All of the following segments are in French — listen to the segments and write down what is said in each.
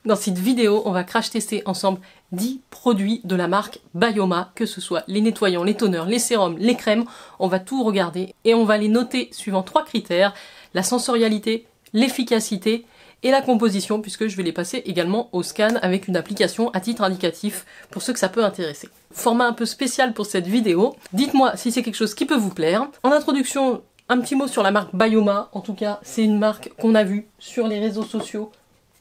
Dans cette vidéo, on va crash tester ensemble 10 produits de la marque Bioma, que ce soit les nettoyants, les toners, les sérums, les crèmes. On va tout regarder et on va les noter suivant 3 critères: la sensorialité, l'efficacité et la composition, puisque je vais les passer également au scan avec une application à titre indicatif pour ceux que ça peut intéresser. Format un peu spécial pour cette vidéo. Dites-moi si c'est quelque chose qui peut vous plaire. En introduction, un petit mot sur la marque Bioma. En tout cas, c'est une marque qu'on a vue sur les réseaux sociaux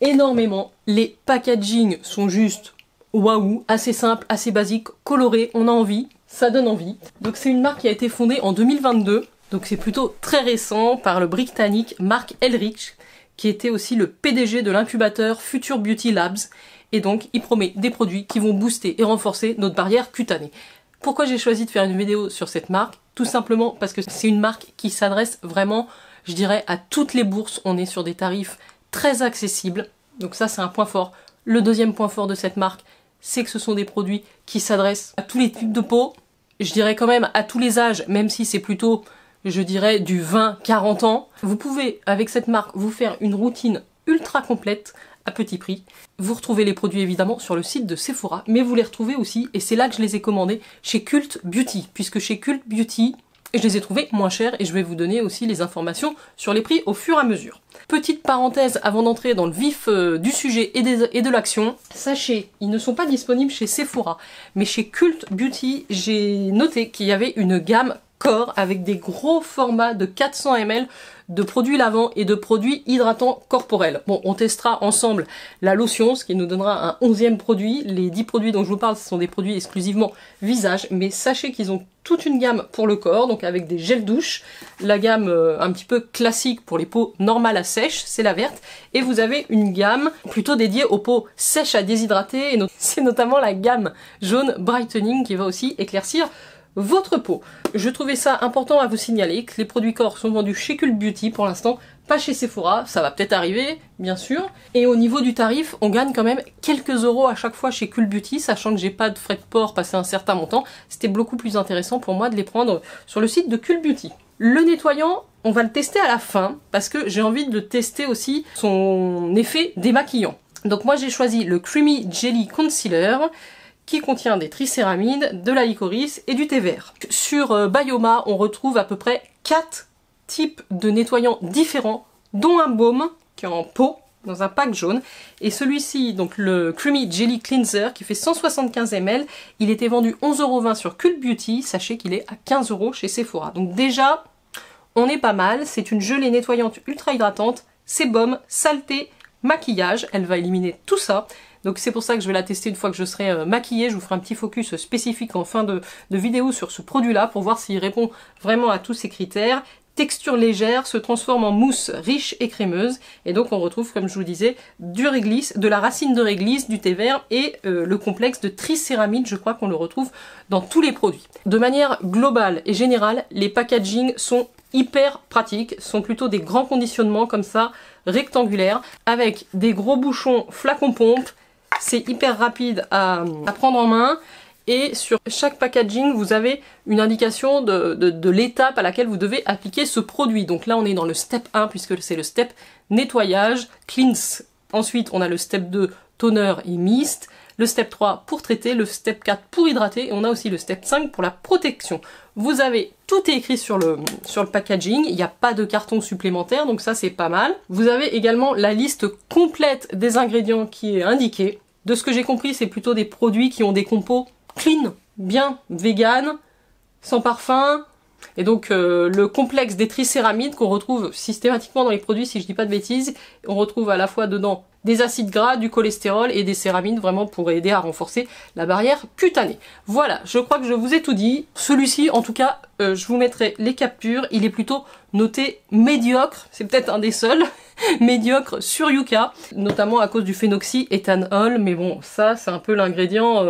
énormément. Les packaging sont juste waouh, assez simples, assez basiques, colorés, on a envie, ça donne envie. Donc c'est une marque qui a été fondée en 2022, donc c'est plutôt très récent, par le Britannique Mark Elrich, qui était aussi le PDG de l'incubateur Future Beauty Labs, et donc il promet des produits qui vont booster et renforcer notre barrière cutanée. Pourquoi j'ai choisi de faire une vidéo sur cette marque? Tout simplement parce que c'est une marque qui s'adresse vraiment, je dirais, à toutes les bourses. On est sur des tarifs très accessibles, donc ça c'est un point fort. Le deuxième point fort de cette marque, c'est que ce sont des produits qui s'adressent à tous les types de peau, je dirais quand même à tous les âges, même si c'est plutôt, je dirais, du 20-40 ans. Vous pouvez, avec cette marque, vous faire une routine ultra complète à petit prix. Vous retrouvez les produits évidemment sur le site de Sephora, mais vous les retrouvez aussi, et c'est là que je les ai commandés, chez Cult Beauty, puisque chez Cult Beauty, je les ai trouvés moins chers, et je vais vous donner aussi les informations sur les prix au fur et à mesure. Petite parenthèse avant d'entrer dans le vif du sujet et de l'action, sachez, ils ne sont pas disponibles chez Sephora, mais chez Cult Beauty, j'ai noté qu'il y avait une gamme corps avec des gros formats de 400 ml de produits lavants et de produits hydratants corporels. Bon, on testera ensemble la lotion, ce qui nous donnera un 11e produit. Les 10 produits dont je vous parle, ce sont des produits exclusivement visage, mais sachez qu'ils ont toute une gamme pour le corps, donc avec des gels douche, la gamme un petit peu classique pour les peaux normales à sèche, c'est la verte, et vous avez une gamme plutôt dédiée aux peaux sèches à déshydrater, et c'est notamment la gamme jaune brightening qui va aussi éclaircir votre peau. Je trouvais ça important à vous signaler que les produits corps sont vendus chez Cult Beauty pour l'instant, pas chez Sephora, ça va peut-être arriver, bien sûr. Et au niveau du tarif, on gagne quand même quelques euros à chaque fois chez Cult Beauty, sachant que j'ai pas de frais de port passé un certain montant. C'était beaucoup plus intéressant pour moi de les prendre sur le site de Cult Beauty. Le nettoyant, on va le tester à la fin, parce que j'ai envie de tester aussi son effet démaquillant. Donc moi j'ai choisi le Creamy Jelly Concealer, qui contient des tricéramides, de la licorice et du thé vert. Sur Bioma, on retrouve à peu près 4 types de nettoyants différents, dont un baume qui est en pot, dans un pack jaune. Et celui-ci, donc le Creamy Jelly Cleanser, qui fait 175 ml, il était vendu 11,20 € sur Cult Beauty, sachez qu'il est à 15 € chez Sephora. Donc déjà, on est pas mal, c'est une gelée nettoyante ultra hydratante, sébum, saleté, maquillage, elle va éliminer tout ça. Donc c'est pour ça que je vais la tester une fois que je serai maquillée. Je vous ferai un petit focus spécifique en fin de vidéo sur ce produit-là pour voir s'il répond vraiment à tous ces critères. Texture légère, se transforme en mousse riche et crémeuse. Et donc on retrouve, comme je vous disais, du réglisse, de la racine de réglisse, du thé vert et le complexe de tricéramide. Je crois qu'on le retrouve dans tous les produits. De manière globale et générale, les packaging sont hyper pratiques, sont plutôt des grands conditionnements comme ça, rectangulaires, avec des gros bouchons flacon-pompe. C'est hyper rapide à prendre en main, et sur chaque packaging vous avez une indication de l'étape à laquelle vous devez appliquer ce produit. Donc là on est dans le step 1 puisque c'est le step nettoyage, cleanse. Ensuite on a le step 2, toner et mist, le step 3 pour traiter, le step 4 pour hydrater, et on a aussi le step 5 pour la protection. Vous avez tout est écrit sur le packaging, il n'y a pas de carton supplémentaire, donc ça c'est pas mal. Vous avez également la liste complète des ingrédients qui est indiquée. De ce que j'ai compris, c'est plutôt des produits qui ont des compos clean, bien vegan, sans parfum. Et donc le complexe des tricéramides qu'on retrouve systématiquement dans les produits, si je dis pas de bêtises, on retrouve à la fois dedans des acides gras, du cholestérol et des céramides, vraiment pour aider à renforcer la barrière cutanée. Voilà, je crois que je vous ai tout dit. Celui-ci, en tout cas, je vous mettrai les captures. Il est plutôt noté médiocre, c'est peut-être un des seuls, médiocre sur Yuka, notamment à cause du phénoxyéthanol, mais bon, ça c'est un peu l'ingrédient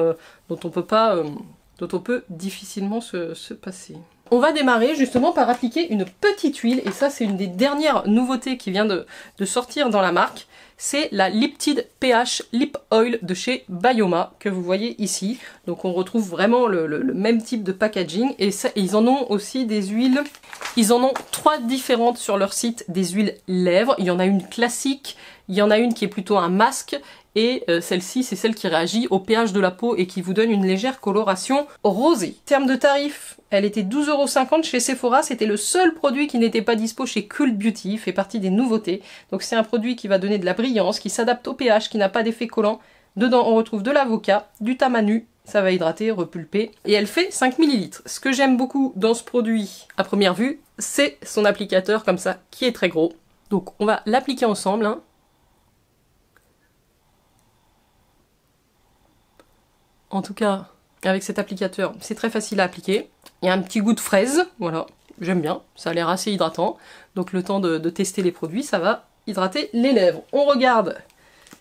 dont on peut difficilement se passer. On va démarrer justement par appliquer une petite huile, et ça c'est une des dernières nouveautés qui vient de sortir dans la marque. C'est la Liptide PH Lip Oil de chez Bioma, que vous voyez ici. Donc on retrouve vraiment le même type de packaging, et ils en ont aussi des huiles. Ils en ont 3 différentes sur leur site, des huiles lèvres. Il y en a une classique, il y en a une qui est plutôt un masque, et celle-ci c'est celle qui réagit au pH de la peau et qui vous donne une légère coloration rosée. En termes de tarifs, elle était 12,50 € chez Sephora, c'était le seul produit qui n'était pas dispo chez Cult Beauty, fait partie des nouveautés. Donc c'est un produit qui va donner de la brillance, qui s'adapte au pH, qui n'a pas d'effet collant. Dedans on retrouve de l'avocat, du tamanu, ça va hydrater, repulper, et elle fait 5 ml. Ce que j'aime beaucoup dans ce produit à première vue, c'est son applicateur comme ça, qui est très gros. Donc on va l'appliquer ensemble, hein. En tout cas, avec cet applicateur, c'est très facile à appliquer. Il y a un petit goût de fraise, voilà, j'aime bien, ça a l'air assez hydratant. Donc le temps de tester les produits, ça va hydrater les lèvres. On regarde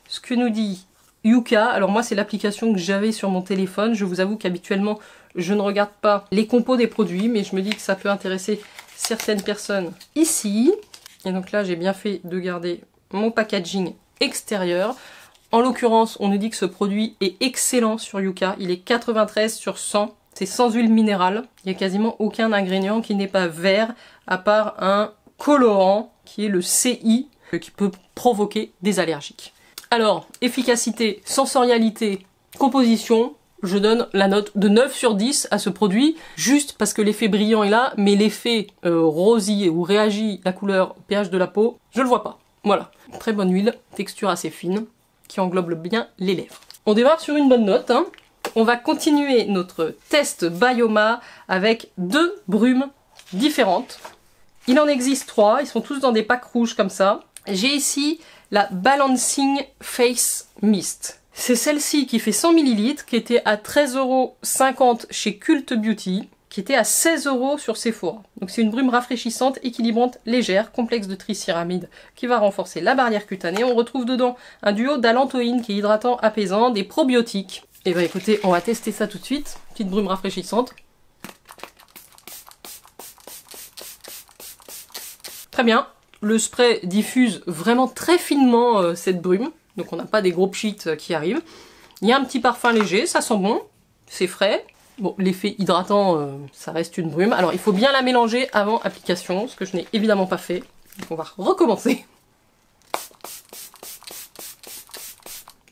ce que nous dit Yuka. Alors moi, c'est l'application que j'avais sur mon téléphone. Je vous avoue qu'habituellement, je ne regarde pas les compos des produits, mais je me dis que ça peut intéresser certaines personnes ici. Et donc là, j'ai bien fait de garder mon packaging extérieur. En l'occurrence, on nous dit que ce produit est excellent sur Yuka. Il est 93 sur 100. C'est sans huile minérale. Il n'y a quasiment aucun ingrédient qui n'est pas vert, à part un colorant qui est le CI, qui peut provoquer des allergiques. Alors, efficacité, sensorialité, composition, je donne la note de 9 sur 10 à ce produit, juste parce que l'effet brillant est là, mais l'effet rosé où réagit la couleur au pH de la peau, je le vois pas. Voilà, très bonne huile, texture assez fine, qui englobe bien les lèvres. On démarre sur une bonne note, hein. On va continuer notre test Bioma avec 2 brumes différentes. Il en existe 3, ils sont tous dans des packs rouges comme ça. J'ai ici la Balancing Face Mist. C'est celle-ci qui fait 100 ml, qui était à 13,50 € chez Cult Beauty, qui était à 16 € sur Sephora. Donc c'est une brume rafraîchissante, équilibrante, légère, complexe de tricéramide, qui va renforcer la barrière cutanée. On retrouve dedans un duo d'allantoïne qui est hydratant, apaisant, des probiotiques. Et bah écoutez, on va tester ça tout de suite. Petite brume rafraîchissante. Très bien. Le spray diffuse vraiment très finement cette brume. Donc on n'a pas des gros pchits qui arrivent. Il y a un petit parfum léger, ça sent bon. C'est frais. Bon, l'effet hydratant, ça reste une brume. Alors il faut bien la mélanger avant application, ce que je n'ai évidemment pas fait. Donc on va recommencer.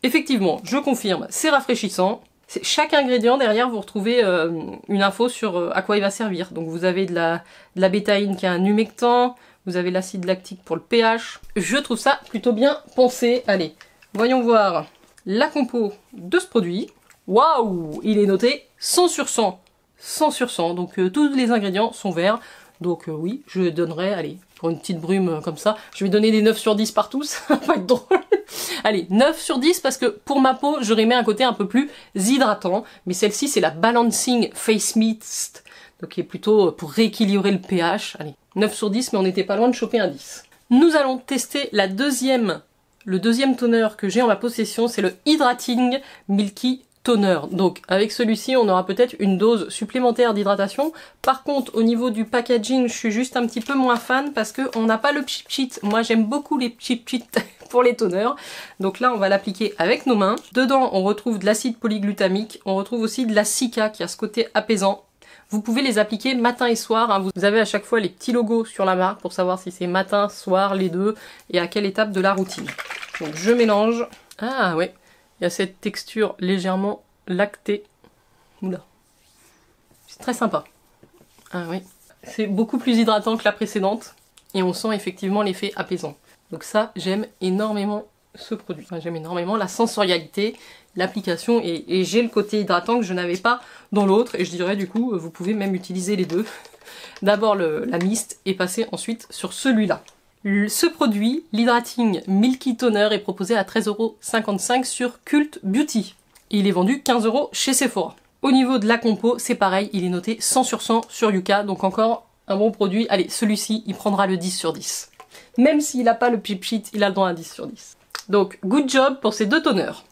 Effectivement, je confirme, c'est rafraîchissant. Chaque ingrédient derrière, vous retrouvez une info sur à quoi il va servir. Donc vous avez de la bétaïne qui a un humectant, vous avez l'acide lactique pour le pH. Je trouve ça plutôt bien pensé. Allez, voyons voir la compo de ce produit. Waouh, il est noté 100 sur 100. 100 sur 100, donc tous les ingrédients sont verts. Donc oui, je donnerai, allez, pour une petite brume comme ça, je vais donner des 9 sur 10 partout, ça va pas être drôle. Allez, 9 sur 10 parce que pour ma peau, j'aurais mis un côté un peu plus hydratant. Mais celle-ci, c'est la Balancing Face Mist, donc qui est plutôt pour rééquilibrer le pH. Allez, 9 sur 10, mais on n'était pas loin de choper un 10. Nous allons tester le deuxième toner que j'ai en ma possession, c'est le Hydrating Milky Toner. Donc avec celui-ci on aura peut-être une dose supplémentaire d'hydratation. Par contre au niveau du packaging je suis juste un petit peu moins fan parce qu'on n'a pas le pchit. Moi j'aime beaucoup les pchit pour les toners. Donc là on va l'appliquer avec nos mains. Dedans on retrouve de l'acide polyglutamique, on retrouve aussi de la cica qui a ce côté apaisant. Vous pouvez les appliquer matin et soir, hein. Vous avez à chaque fois les petits logos sur la marque pour savoir si c'est matin, soir, les deux et à quelle étape de la routine. Donc je mélange. Ah ouais. Il y a cette texture légèrement lactée. Oula. C'est très sympa. Ah oui. C'est beaucoup plus hydratant que la précédente. Et on sent effectivement l'effet apaisant. Donc ça, j'aime énormément ce produit. Enfin, j'aime énormément la sensorialité, l'application. Et j'ai le côté hydratant que je n'avais pas dans l'autre. Et je dirais du coup, vous pouvez même utiliser les deux. D'abord la mist et passer ensuite sur celui-là. Ce produit, l'Hydrating Milky Toner, est proposé à 13,55 € sur Cult Beauty. Et il est vendu 15 € chez Sephora. Au niveau de la compo, c'est pareil, il est noté 100 sur 100 sur Yuka, donc encore un bon produit. Allez, celui-ci, il prendra le 10 sur 10. Même s'il n'a pas le pip-sheet, il a le droit à un 10 sur 10. Donc, good job pour ces deux toners.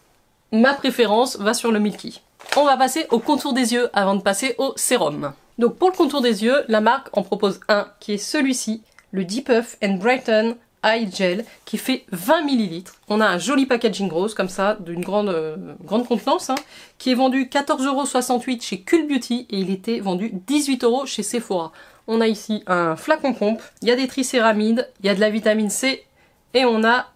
Ma préférence va sur le Milky. On va passer au contour des yeux avant de passer au sérum. Donc pour le contour des yeux, la marque en propose un qui est celui-ci, le Deep Puff and Brighten Eye Gel, qui fait 20 ml. On a un joli packaging rose comme ça, d'une grande contenance, hein, qui est vendu 14,68 € chez Cult Beauty et il était vendu 18 € chez Sephora. On a ici un flacon pompe, il y a des tricéramides, il y a de la vitamine C, Et on a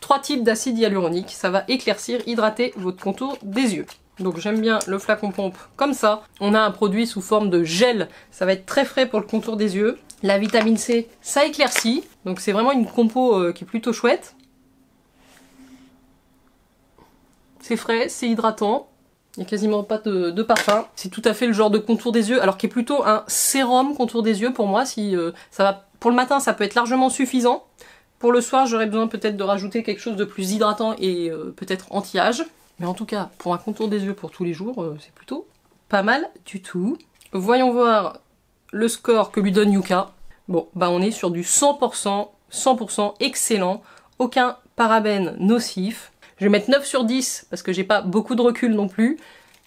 3 types d'acide hyaluronique. Ça va éclaircir, hydrater votre contour des yeux. Donc j'aime bien le flacon pompe comme ça. On a un produit sous forme de gel. Ça va être très frais pour le contour des yeux. La vitamine C, ça éclaircit. Donc c'est vraiment une compo qui est plutôt chouette. C'est frais, c'est hydratant. Il n'y a quasiment pas de parfum. C'est tout à fait le genre de contour des yeux, alors qui est plutôt un sérum contour des yeux pour moi. Si ça va, pour le matin, ça peut être largement suffisant. Pour le soir, j'aurais besoin peut-être de rajouter quelque chose de plus hydratant et peut-être anti-âge. Mais en tout cas, pour un contour des yeux pour tous les jours, c'est plutôt pas mal du tout. Voyons voir le score que lui donne Yuka. Bon, bah on est sur du 100% excellent. Aucun parabène nocif. Je vais mettre 9 sur 10 parce que j'ai pas beaucoup de recul non plus.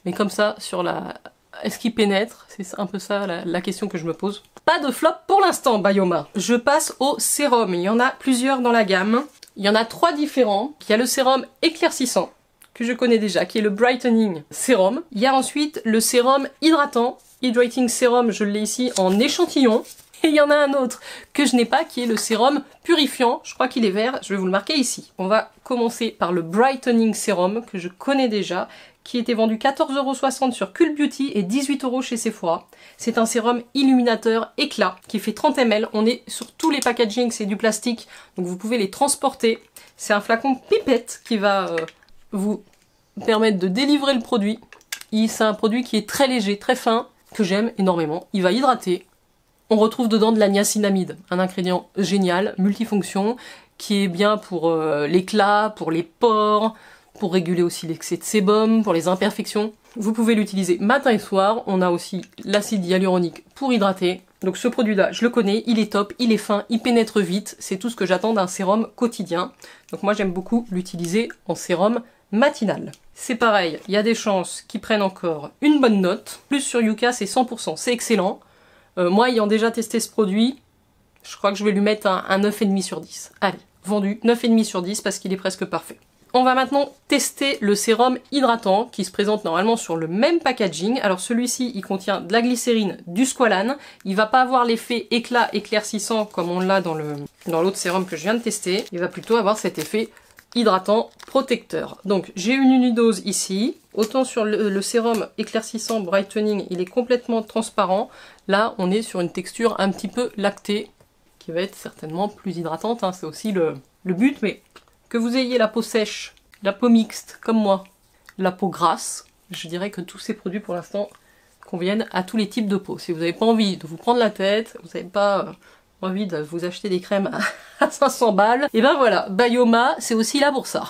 Mais comme ça, sur la... Est-ce qu'il pénètre? C'est un peu ça la question que je me pose. Pas de flop pour l'instant, Bioma. Je passe au sérum. Il y en a plusieurs dans la gamme. Il y en a 3 différents. Il y a le sérum éclaircissant, que je connais déjà, qui est le Brightening Serum. Il y a ensuite le sérum hydratant. Hydrating Serum, je l'ai ici en échantillon. Et il y en a un autre que je n'ai pas, qui est le sérum purifiant. Je crois qu'il est vert, je vais vous le marquer ici. On va commencer par le Brightening Serum, que je connais déjà, qui était vendu 14,60 € sur Cult Beauty et 18 € chez Sephora. C'est un sérum illuminateur éclat, qui fait 30 ml. On est sur tous les packagings, c'est du plastique, donc vous pouvez les transporter. C'est un flacon pipette qui va vous permettre de délivrer le produit. C'est un produit qui est très léger, très fin, que j'aime énormément. Il va hydrater. On retrouve dedans de la niacinamide, un ingrédient génial, multifonction, qui est bien pour l'éclat, pour les pores, pour réguler aussi l'excès de sébum, pour les imperfections. Vous pouvez l'utiliser matin et soir. On a aussi l'acide hyaluronique pour hydrater. Donc ce produit-là, je le connais, il est top, il est fin, il pénètre vite. C'est tout ce que j'attends d'un sérum quotidien. Donc moi j'aime beaucoup l'utiliser en sérum matinal. C'est pareil, il y a des chances qu'ils prennent encore une bonne note. Plus sur Yuka, c'est 100%, c'est excellent. Moi, ayant déjà testé ce produit, je crois que je vais lui mettre un 9,5 sur 10. Allez, vendu 9,5 sur 10 parce qu'il est presque parfait. On va maintenant tester le sérum hydratant qui se présente normalement sur le même packaging. Alors celui-ci, il contient de la glycérine, du squalane. Il va pas avoir l'effet éclat éclaircissant comme on l'a dans l'autre sérum que je viens de tester. Il va plutôt avoir cet effet hydratant protecteur. Donc j'ai une unidose ici. Autant sur le sérum éclaircissant Brightening, il est complètement transparent. Là, on est sur une texture un petit peu lactée, qui va être certainement plus hydratante, hein. C'est aussi le but, mais que vous ayez la peau sèche, la peau mixte, comme moi, la peau grasse, je dirais que tous ces produits, pour l'instant, conviennent à tous les types de peau. Si vous n'avez pas envie de vous prendre la tête, vous n'avez pas envie de vous acheter des crèmes à 500 balles, et ben voilà, Bioma, c'est aussi là pour ça.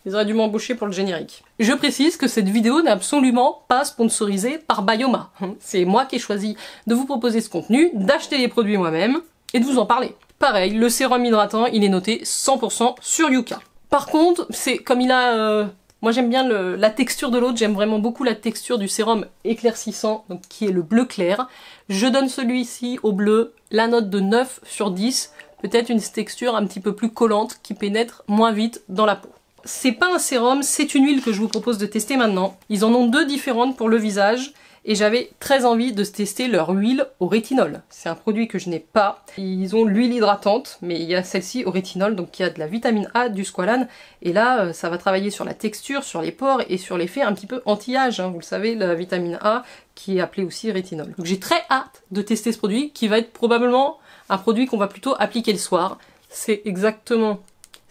Ils auraient dû m'embaucher pour le générique. Je précise que cette vidéo n'est absolument pas sponsorisée par Bioma. C'est moi qui ai choisi de vous proposer ce contenu, d'acheter les produits moi-même et de vous en parler. Pareil, le sérum hydratant, il est noté 100% sur Yuka. Par contre, c'est comme il a... moi j'aime bien la texture de l'autre, j'aime vraiment beaucoup la texture du sérum éclaircissant, donc qui est le bleu clair. Je donne celui-ci au bleu, la note de 9 sur 10, peut-être une texture un petit peu plus collante qui pénètre moins vite dans la peau. C'est pas un sérum, c'est une huile que je vous propose de tester maintenant. Ils en ont 2 différentes pour le visage et j'avais très envie de tester leur huile au rétinol. C'est un produit que je n'ai pas. Ils ont l'huile hydratante, mais il y a celle-ci au rétinol, donc il y a de la vitamine A, du squalane, et là ça va travailler sur la texture, sur les pores et sur l'effet un petit peu anti-âge, hein. Vous le savez, la vitamine A qui est appelée aussi rétinol. Donc j'ai très hâte de tester ce produit qui va être probablement un produit qu'on va plutôt appliquer le soir. C'est exactement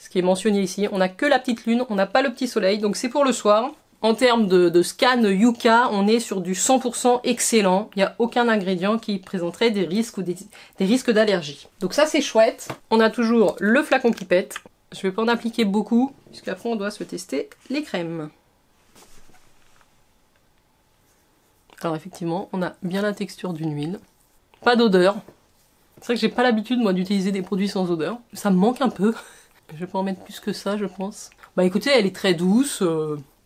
ce qui est mentionné ici. On n'a que la petite lune, on n'a pas le petit soleil, donc c'est pour le soir. En termes de scan Yuka, on est sur du 100% excellent. Il n'y a aucun ingrédient qui présenterait des risques ou des risques d'allergie. Donc ça c'est chouette. On a toujours le flacon pipette. Je vais pas en appliquer beaucoup, puisqu'après on doit se tester les crèmes. Alors effectivement, on a bien la texture d'une huile. Pas d'odeur. C'est vrai que j'ai pas l'habitude moi d'utiliser des produits sans odeur. Ça me manque un peu. Je vais pas en mettre plus que ça, je pense. Bah écoutez, elle est très douce,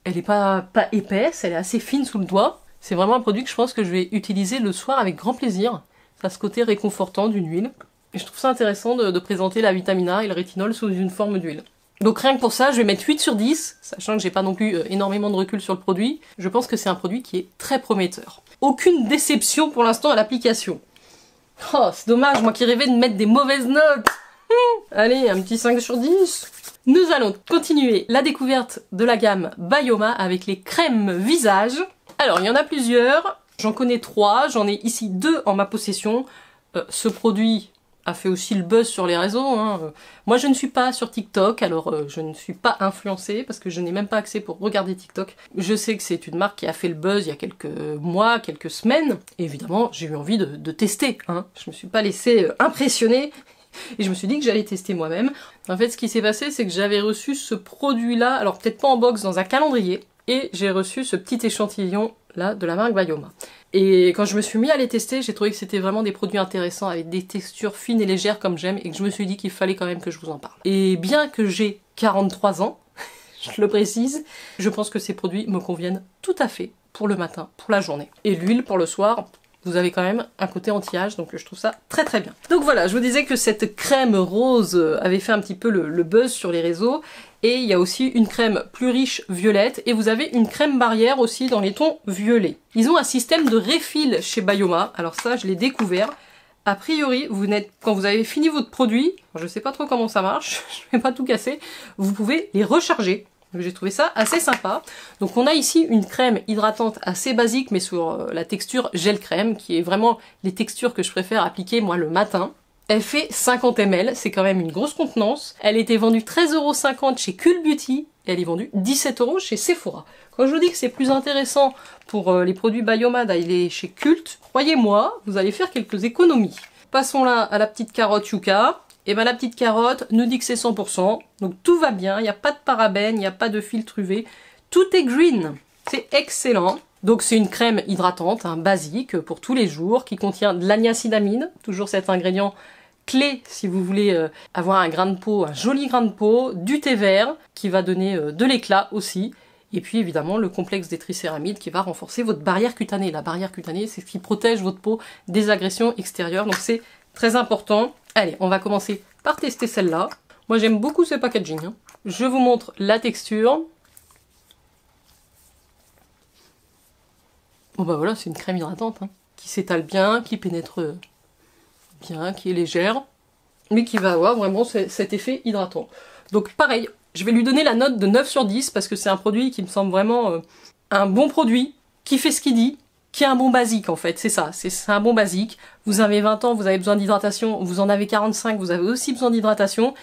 elle est pas épaisse, elle est assez fine sous le doigt. C'est vraiment un produit que je pense que je vais utiliser le soir avec grand plaisir. Ça a ce côté réconfortant d'une huile. Et je trouve ça intéressant de présenter la vitamine A et le rétinol sous une forme d'huile. Donc rien que pour ça, je vais mettre 8 sur 10, sachant que j'ai pas non plus énormément de recul sur le produit. Je pense que c'est un produit qui est très prometteur. Aucune déception pour l'instant à l'application. Oh, c'est dommage, moi qui rêvais de mettre des mauvaises notes. Allez, un petit 5 sur 10. Nous allons continuer la découverte de la gamme Bayoma avec les crèmes visage. Alors, il y en a plusieurs. J'en connais 3. J'en ai ici 2 en ma possession. Ce produit a fait aussi le buzz sur les réseaux. Hein. Moi, je ne suis pas sur TikTok, alors je ne suis pas influencée parce que je n'ai même pas accès pour regarder TikTok. Je sais que c'est une marque qui a fait le buzz il y a quelques mois, quelques semaines. Et évidemment, j'ai eu envie de tester. Hein. Je me suis pas laissée impressionner. Et je me suis dit que j'allais tester moi-même. En fait, ce qui s'est passé, c'est que j'avais reçu ce produit-là, alors peut-être pas en box, dans un calendrier, et j'ai reçu ce petit échantillon-là de la marque Bayoma. Et quand je me suis mis à les tester, j'ai trouvé que c'était vraiment des produits intéressants, avec des textures fines et légères comme j'aime, et que je me suis dit qu'il fallait quand même que je vous en parle. Et bien que j'ai 43 ans, je le précise, je pense que ces produits me conviennent tout à fait pour le matin, pour la journée. Et l'huile pour le soir, vous avez quand même un côté anti-âge, donc je trouve ça très très bien. Donc voilà, je vous disais que cette crème rose avait fait un petit peu le buzz sur les réseaux, et il y a aussi une crème plus riche violette, et vous avez une crème barrière aussi dans les tons violets. Ils ont un système de refill chez Bayoma, alors ça je l'ai découvert. A priori, quand vous avez fini votre produit, je sais pas trop comment ça marche, je vais pas tout casser, vous pouvez les recharger. J'ai trouvé ça assez sympa. Donc on a ici une crème hydratante assez basique, mais sur la texture gel crème, qui est vraiment les textures que je préfère appliquer moi le matin. Elle fait 50 ml, c'est quand même une grosse contenance. Elle était vendue 13,50 € chez Cult Beauty, et elle est vendue 17 € chez Sephora. Quand je vous dis que c'est plus intéressant pour les produits Bayoma d'aller chez Cult, croyez-moi, vous allez faire quelques économies. Passons là à la petite carotte Yucca. Et ben la petite carotte nous dit que c'est 100%, donc tout va bien, il n'y a pas de parabènes, il n'y a pas de filtre UV, tout est green, c'est excellent. Donc c'est une crème hydratante, hein, basique, pour tous les jours, qui contient de l'agnacidamine, toujours cet ingrédient clé si vous voulez avoir un grain de peau, un joli grain de peau, du thé vert, qui va donner de l'éclat aussi, et puis évidemment le complexe des tricéramides qui va renforcer votre barrière cutanée. La barrière cutanée, c'est ce qui protège votre peau des agressions extérieures, donc c'est très important. Allez, on va commencer par tester celle-là. Moi j'aime beaucoup ce packaging. Hein. Je vous montre la texture. Bon bah voilà, c'est une crème hydratante, hein, qui s'étale bien, qui pénètre bien, qui est légère, mais qui va avoir vraiment cet effet hydratant. Donc pareil, je vais lui donner la note de 9 sur 10 parce que c'est un produit qui me semble vraiment un bon produit, qui fait ce qu'il dit, qui est un bon basique en fait, c'est ça, c'est un bon basique. Vous avez 20 ans, vous avez besoin d'hydratation, vous en avez 45, vous avez aussi besoin d'hydratation,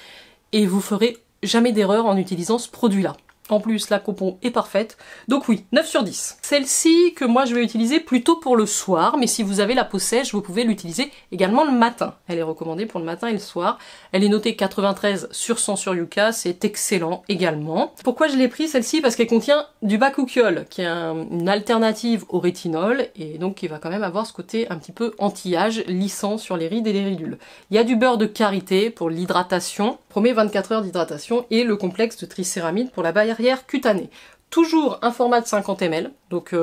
et vous ferez jamais d'erreur en utilisant ce produit-là. En plus, la compo est parfaite. Donc oui, 9 sur 10. Celle-ci que moi je vais utiliser plutôt pour le soir, mais si vous avez la peau sèche, vous pouvez l'utiliser également le matin. Elle est recommandée pour le matin et le soir. Elle est notée 93 sur 100 sur Yuka, c'est excellent également. Pourquoi je l'ai pris celle-ci? Parce qu'elle contient du bakuchiol, qui est une alternative au rétinol, et donc qui va quand même avoir ce côté un petit peu anti-âge, lissant sur les rides et les ridules. Il y a du beurre de karité pour l'hydratation, promet 24 heures d'hydratation, et le complexe de tricéramide pour la barrière cutanée. Toujours un format de 50 ml, donc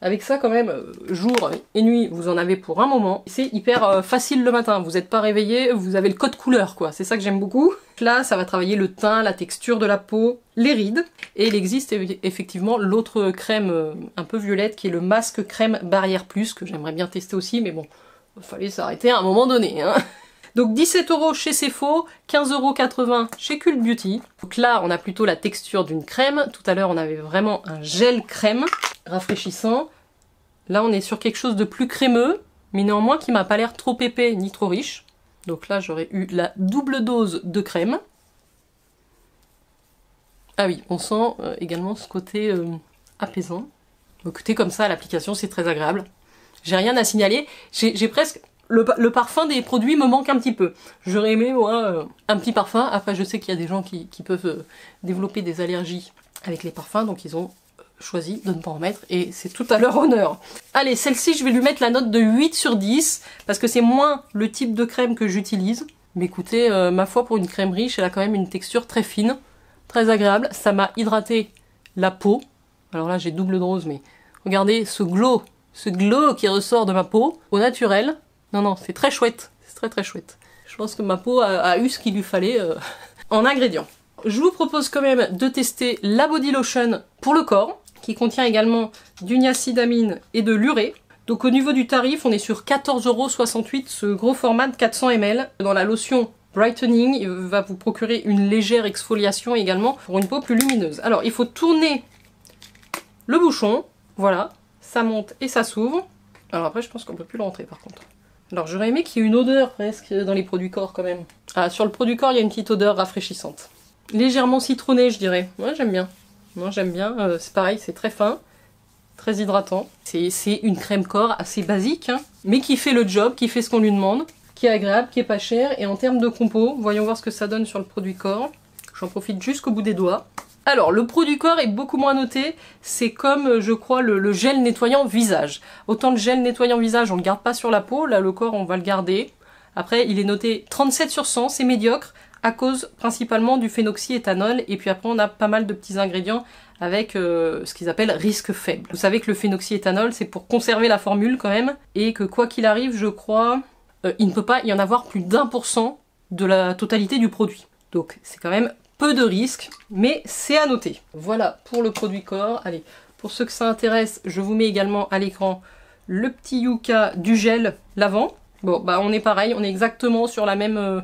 avec ça quand même, jour et nuit, vous en avez pour un moment. C'est hyper facile le matin, vous n'êtes pas réveillé, vous avez le code couleur quoi, c'est ça que j'aime beaucoup. Là, ça va travailler le teint, la texture de la peau, les rides, et il existe effectivement l'autre crème un peu violette qui est le masque crème barrière plus, que j'aimerais bien tester aussi, mais bon, il fallait s'arrêter à un moment donné, hein. Donc 17 € chez Sephora, 15,80 € chez Cult Beauty. Donc là, on a plutôt la texture d'une crème. Tout à l'heure, on avait vraiment un gel crème rafraîchissant. Là, on est sur quelque chose de plus crémeux, mais néanmoins qui m'a pas l'air trop épais ni trop riche. Donc là, j'aurais eu la double dose de crème. Ah oui, on sent également ce côté apaisant. Donc écoutez, comme ça, à l'application, c'est très agréable. J'ai rien à signaler. J'ai presque... Le parfum des produits me manque un petit peu. J'aurais aimé, moi, un petit parfum. Après, je sais qu'il y a des gens qui peuvent développer des allergies avec les parfums, donc ils ont choisi de ne pas en mettre, et c'est tout à leur honneur. Allez, celle-ci, je vais lui mettre la note de 8 sur 10, parce que c'est moins le type de crème que j'utilise. Mais écoutez, ma foi, pour une crème riche, elle a quand même une texture très fine, très agréable. Ça m'a hydraté la peau. Alors là, j'ai double dose, mais regardez ce glow qui ressort de ma peau, au naturel. Non, non, c'est très chouette, c'est très très chouette. Je pense que ma peau a eu ce qu'il lui fallait en ingrédients. Je vous propose quand même de tester la Body Lotion pour le corps, qui contient également du niacinamide et de l'urée. Donc au niveau du tarif, on est sur 14,68 € ce gros format de 400 ml. Dans la lotion brightening, il va vous procurer une légère exfoliation également pour une peau plus lumineuse. Alors il faut tourner le bouchon, voilà, ça monte et ça s'ouvre. Alors après je pense qu'on peut plus le rentrer par contre. Alors j'aurais aimé qu'il y ait une odeur presque dans les produits corps quand même. Ah, sur le produit corps il y a une petite odeur rafraîchissante. Légèrement citronnée je dirais, ouais j'aime bien. Moi j'aime bien, c'est pareil, c'est très fin, très hydratant. C'est une crème corps assez basique, hein, mais qui fait le job, qui fait ce qu'on lui demande, qui est agréable, qui est pas cher. Et en termes de compo, voyons voir ce que ça donne sur le produit corps. J'en profite jusqu'au bout des doigts. Alors le produit corps est beaucoup moins noté, c'est comme je crois le gel nettoyant visage. Autant le gel nettoyant visage on ne le garde pas sur la peau, là le corps on va le garder. Après il est noté 37 sur 100, c'est médiocre, à cause principalement du phénoxyéthanol, et puis après on a pas mal de petits ingrédients avec ce qu'ils appellent risque faible. Vous savez que le phénoxyéthanol c'est pour conserver la formule quand même, et que quoi qu'il arrive je crois, il ne peut pas y en avoir plus d'1% de la totalité du produit. Donc c'est quand même peu de risques, mais c'est à noter. Voilà pour le produit corps. Allez, pour ceux que ça intéresse, je vous mets également à l'écran le petit Yuka du gel lavant. Bon, bah on est pareil, on est exactement sur la même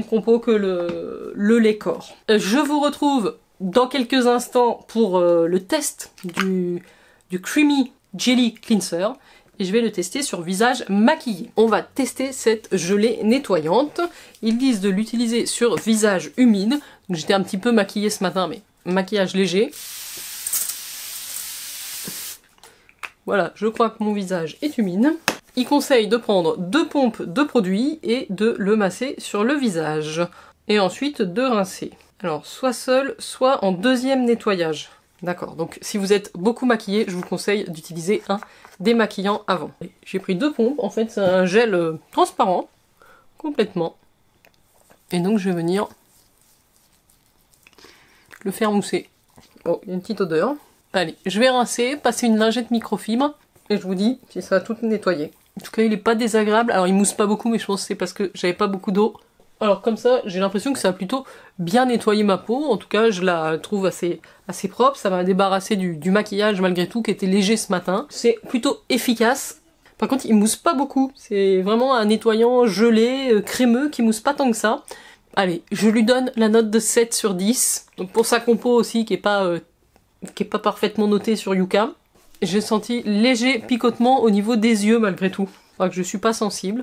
compo que le lait corps. Je vous retrouve dans quelques instants pour le test du Creamy Jelly Cleanser. Et je vais le tester sur visage maquillé. On va tester cette gelée nettoyante. Ils disent de l'utiliser sur visage humide. J'étais un petit peu maquillée ce matin, mais maquillage léger. Voilà, je crois que mon visage est humide. Il conseille de prendre 2 pompes de produit et de le masser sur le visage. Et ensuite de rincer. Alors, soit seul, soit en deuxième nettoyage. D'accord, donc si vous êtes beaucoup maquillé, je vous conseille d'utiliser un démaquillant avant. J'ai pris 2 pompes, en fait c'est un gel transparent, complètement. Et donc je vais venir le faire mousser. Oh, il y a une petite odeur. Allez, je vais rincer, passer une lingette microfibre, et je vous dis si ça va tout nettoyer. En tout cas il est pas désagréable, alors il mousse pas beaucoup, mais je pense que c'est parce que j'avais pas beaucoup d'eau. Alors comme ça, j'ai l'impression que ça a plutôt bien nettoyé ma peau. En tout cas, je la trouve assez propre. Ça m'a débarrassé du maquillage malgré tout, qui était léger ce matin. C'est plutôt efficace. Par contre, il mousse pas beaucoup. C'est vraiment un nettoyant gelé, crémeux, qui mousse pas tant que ça. Allez, je lui donne la note de 7 sur 10. Donc pour sa compo aussi, qui est pas parfaitement notée sur Yuka. J'ai senti léger picotement au niveau des yeux malgré tout. Enfin, que je suis pas sensible.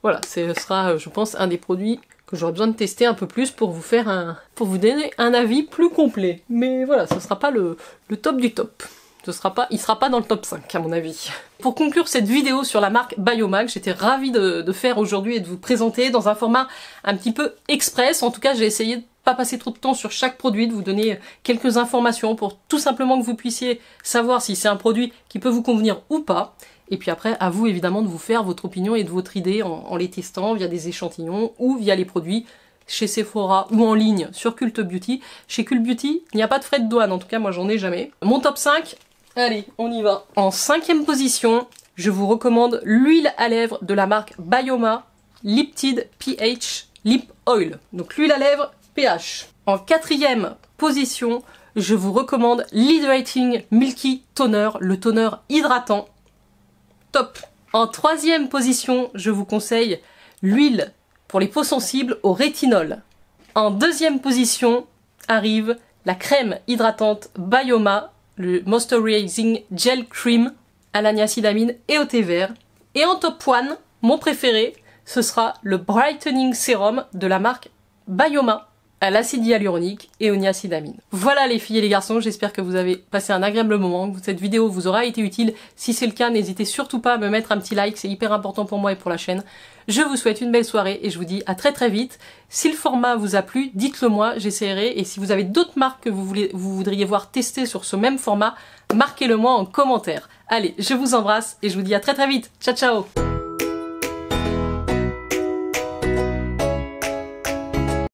Voilà, ce sera, je pense, un des produits que j'aurais besoin de tester un peu plus pour vous donner un avis plus complet. Mais voilà, ce sera pas le top du top. Il sera pas dans le top 5 à mon avis. Pour conclure cette vidéo sur la marque Bioma, j'étais ravie de faire aujourd'hui et de vous présenter dans un format un petit peu express. En tout cas, j'ai essayé de pas passer trop de temps sur chaque produit, de vous donner quelques informations pour tout simplement que vous puissiez savoir si c'est un produit qui peut vous convenir ou pas. Et puis après, à vous évidemment de vous faire votre opinion et de votre idée en les testant via des échantillons ou via les produits chez Sephora ou en ligne sur Cult Beauty. Chez Cult Beauty, il n'y a pas de frais de douane, en tout cas moi j'en ai jamais. Mon top 5, allez, on y va. En 5e position, je vous recommande l'huile à lèvres de la marque Bioma Liptide PH Lip Oil. Donc l'huile à lèvres PH. En 4e position, je vous recommande l'Hydrating Milky Toner, le toner hydratant. Top. En 3e position, je vous conseille l'huile pour les peaux sensibles au rétinol. En 2e position arrive la crème hydratante Bioma, le Moisturizing Gel Cream à la niacinamide et au thé vert. Et en top 1, mon préféré, ce sera le Brightening Serum de la marque Bioma à l'acide hyaluronique et au niacinamide. Voilà les filles et les garçons, j'espère que vous avez passé un agréable moment, que cette vidéo vous aura été utile. Si c'est le cas, n'hésitez surtout pas à me mettre un petit like, c'est hyper important pour moi et pour la chaîne. Je vous souhaite une belle soirée et je vous dis à très très vite. Si le format vous a plu, dites-le moi, j'essaierai. Et si vous avez d'autres marques que vous voudriez voir tester sur ce même format, marquez-le moi en commentaire. Allez, je vous embrasse et je vous dis à très très vite. Ciao ciao!